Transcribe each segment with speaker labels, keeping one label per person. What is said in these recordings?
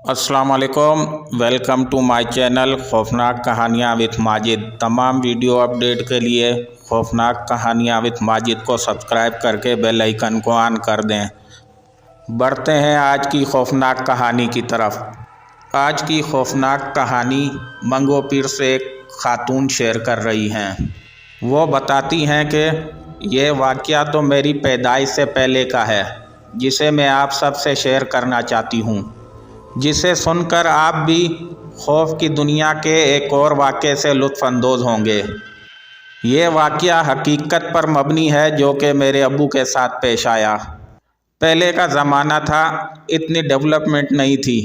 Speaker 1: अस्सलाम वालेकुम, welcome to my channel खौफनाक कहानियाँ विथ माजिद। तमाम वीडियो अपडेट के लिए खौफनाक कहानियाँ विथ माजिद को सब्सक्राइब करके बेल आइकन को ऑन कर दें। बढ़ते हैं आज की खौफनाक कहानी की तरफ। आज की खौफनाक कहानी मंगो पीर से एक खातून शेयर कर रही हैं। वो बताती हैं कि ये वाक़या तो मेरी पैदाइश से पहले का है, जिसे मैं आप सबसे शेयर करना चाहती हूँ, जिसे सुनकर आप भी खौफ की दुनिया के एक और वाक़े से लुत्फ़अंदोज़ होंगे। ये वाक़या हकीकत पर मबनी है जो कि मेरे अब्बू के साथ पेश आया। पहले का ज़माना था, इतनी डेवलपमेंट नहीं थी,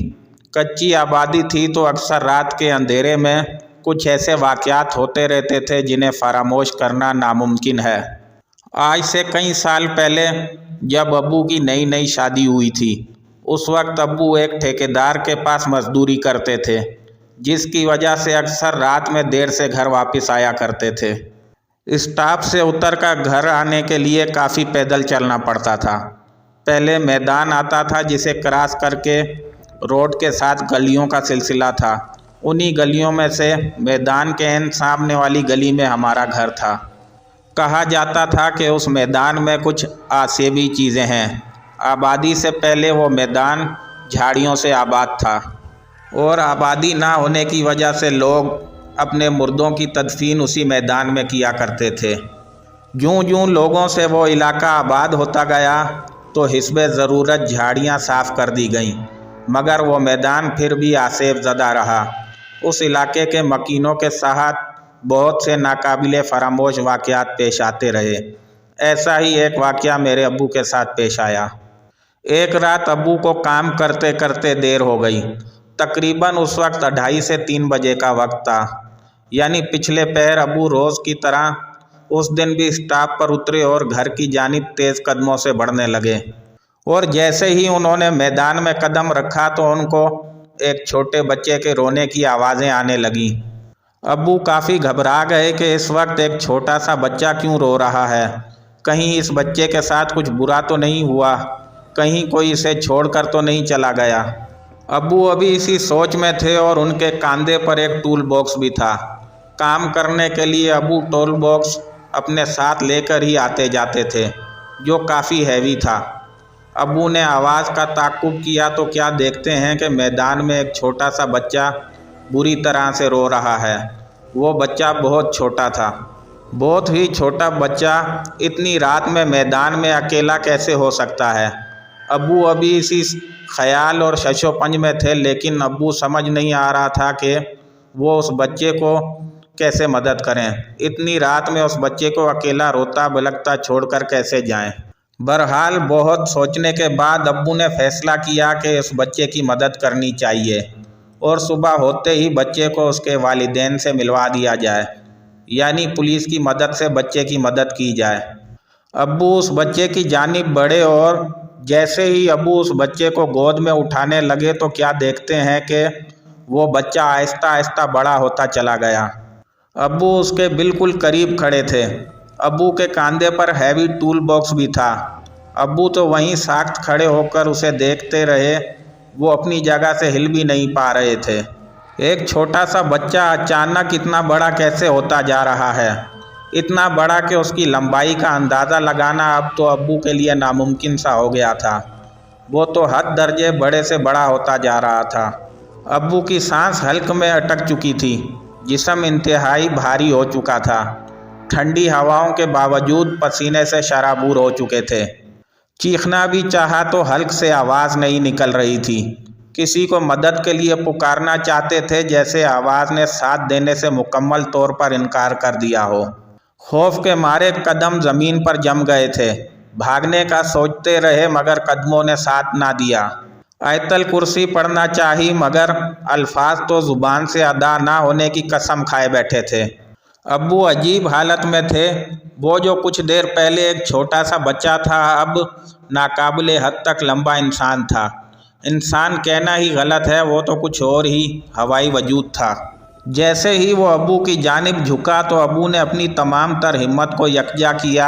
Speaker 1: कच्ची आबादी थी, तो अक्सर रात के अंधेरे में कुछ ऐसे वाक़यात होते रहते थे जिन्हें फरामोश करना नामुमकिन है। आज से कई साल पहले जब अब्बू की नई नई शादी हुई थी, उस वक्त अब्बू एक ठेकेदार के पास मजदूरी करते थे, जिसकी वजह से अक्सर रात में देर से घर वापस आया करते थे। स्टाफ से उतर कर घर आने के लिए काफ़ी पैदल चलना पड़ता था। पहले मैदान आता था, जिसे क्रॉस करके रोड के साथ गलियों का सिलसिला था। उन्हीं गलियों में से मैदान के एन सामने वाली गली में हमारा घर था। कहा जाता था कि उस मैदान में कुछ आसेबी चीज़ें हैं। आबादी से पहले वो मैदान झाड़ियों से आबाद था, और आबादी ना होने की वजह से लोग अपने मुर्दों की तदफीन उसी मैदान में किया करते थे। यूं यूं लोगों से वो इलाका आबाद होता गया तो हिस्बे ज़रूरत झाड़ियाँ साफ़ कर दी गईं, मगर वो मैदान फिर भी आसेब ज़दा रहा। उस इलाके के मकीनों के साथ बहुत से नाकाबिले फरामोश वाक़यात पेश आते रहे। ऐसा ही एक वाक़या मेरे अब्बू के साथ पेश आया। एक रात अब्बू को काम करते करते देर हो गई। तकरीबन उस वक्त 2:30 से 3 बजे का वक्त था। यानी पिछले पहर अब्बू रोज़ की तरह उस दिन भी स्टाफ पर उतरे और घर की जानिब तेज़ कदमों से बढ़ने लगे। और जैसे ही उन्होंने मैदान में कदम रखा तो उनको एक छोटे बच्चे के रोने की आवाज़ें आने लगीं। अब्बू काफ़ी घबरा गए कि इस वक्त एक छोटा सा बच्चा क्यों रो रहा है। कहीं इस बच्चे के साथ कुछ बुरा तो नहीं हुआ, कहीं कोई इसे छोड़कर तो नहीं चला गया। अब्बू अभी इसी सोच में थे और उनके कंधे पर एक टूल बॉक्स भी था। काम करने के लिए अब्बू टूल बॉक्स अपने साथ लेकर ही आते जाते थे, जो काफ़ी हैवी था। अब्बू ने आवाज़ का ताक़ुब किया तो क्या देखते हैं कि मैदान में एक छोटा सा बच्चा बुरी तरह से रो रहा है। वो बच्चा बहुत छोटा था, बहुत ही छोटा बच्चा इतनी रात में मैदान में अकेला कैसे हो सकता है। अब्बू अभी इसी ख्याल और शशोपंज में थे, लेकिन अब्बू समझ नहीं आ रहा था कि वो उस बच्चे को कैसे मदद करें। इतनी रात में उस बच्चे को अकेला रोता बिलखता छोड़कर कैसे जाएं। बहरहाल बहुत सोचने के बाद अब्बू ने फैसला किया कि उस बच्चे की मदद करनी चाहिए और सुबह होते ही बच्चे को उसके वालिदैन से मिलवा दिया जाए, यानी पुलिस की मदद से बच्चे की मदद की जाए। अब्बू उस बच्चे की जानिब बढ़े और जैसे ही अब्बू उस बच्चे को गोद में उठाने लगे तो क्या देखते हैं कि वो बच्चा आहिस्ता आहिस्ता बड़ा होता चला गया। अब्बू उसके बिल्कुल करीब खड़े थे। अब्बू के कंधे पर हैवी टूल बॉक्स भी था। अब्बू तो वहीं साख्त खड़े होकर उसे देखते रहे, वो अपनी जगह से हिल भी नहीं पा रहे थे। एक छोटा सा बच्चा अचानक इतना बड़ा कैसे होता जा रहा है, इतना बड़ा कि उसकी लंबाई का अंदाज़ा लगाना अब तो अब्बू के लिए नामुमकिन सा हो गया था। वो तो हद दर्जे बड़े से बड़ा होता जा रहा था। अब्बू की सांस हल्क में अटक चुकी थी, जिस्म इंतहाई भारी हो चुका था। ठंडी हवाओं के बावजूद पसीने से शराबूर हो चुके थे। चीखना भी चाहा तो हल्क से आवाज़ नहीं निकल रही थी। किसी को मदद के लिए पुकारना चाहते थे, जैसे आवाज़ ने साथ देने से मुकम्मल तौर पर इनकार कर दिया हो। खौफ के मारे कदम ज़मीन पर जम गए थे। भागने का सोचते रहे मगर कदमों ने साथ ना दिया। आयतल कुर्सी पढ़ना चाहिए मगर अल्फाज तो ज़ुबान से अदा ना होने की कसम खाए बैठे थे। अब्बू अजीब हालत में थे। वो जो कुछ देर पहले एक छोटा सा बच्चा था, अब नाकाबिले हद तक लंबा इंसान था। इंसान कहना ही गलत है, वो तो कुछ और ही हवाई वजूद था। जैसे ही वो अब्बू की जानिब झुका तो अब्बू ने अपनी तमाम तर हिम्मत को यकजा किया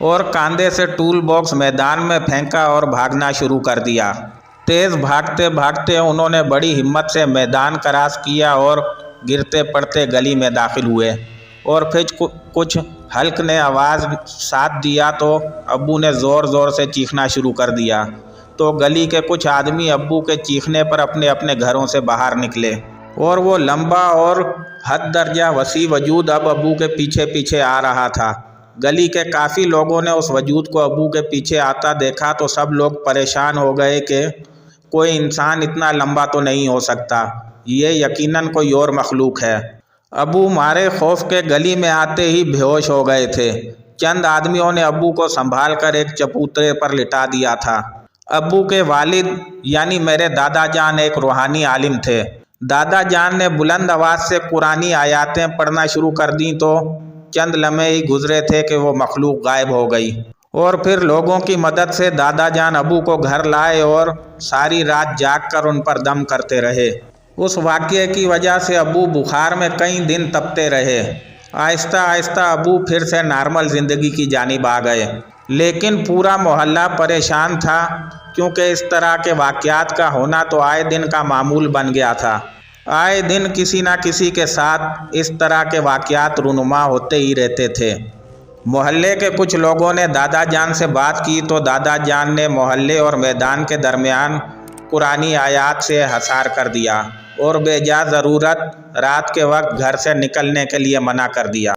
Speaker 1: और कंधे से टूल बॉक्स मैदान में फेंका और भागना शुरू कर दिया। तेज भागते भागते उन्होंने बड़ी हिम्मत से मैदान क्रॉस किया और गिरते पड़ते गली में दाखिल हुए। और फिर कुछ हल्क ने आवाज़ साथ दिया तो अब्बू ने ज़ोर ज़ोर से चीखना शुरू कर दिया। तो गली के कुछ आदमी अब्बू के चीखने पर अपने अपने घरों से बाहर निकले और वो लंबा और हद दर्जा वसी वजूद अब अब्बू के पीछे पीछे आ रहा था। गली के काफ़ी लोगों ने उस वजूद को अब्बू के पीछे आता देखा तो सब लोग परेशान हो गए कि कोई इंसान इतना लंबा तो नहीं हो सकता, ये यकीनन कोई और मखलूक है। अब्बू मारे खौफ के गली में आते ही बेहोश हो गए थे। चंद आदमियों ने अब्बू को संभाल कर एक चबूतरे पर लिटा दिया था। अब्बू के वालिद यानी मेरे दादा जान एक रूहानी आलिम थे। दादा जान ने बुलंद आवाज़ से कुरानी आयातें पढ़ना शुरू कर दी तो चंद लम्हे ही गुजरे थे कि वो मखलूक गायब हो गई। और फिर लोगों की मदद से दादा जान अब्बू को घर लाए और सारी रात जाग कर उन पर दम करते रहे। उस वाक़ये की वजह से अब्बू बुखार में कई दिन तपते रहे। आहिस्ता आहिस्ता अब्बू फिर से नॉर्मल ज़िंदगी की जानिब आ गए, लेकिन पूरा मोहल्ला परेशान था क्योंकि इस तरह के वाक़यात का होना तो आए दिन का मामूल बन गया था। आए दिन किसी न किसी के साथ इस तरह के वाक़यात रूनुमा होते ही रहते थे। मोहल्ले के कुछ लोगों ने दादा जान से बात की तो दादा जान ने मोहल्ले और मैदान के दरमियान कुरानी आयात से हसार कर दिया और बेजा ज़रूरत रात के वक्त घर से निकलने के लिए मना कर दिया।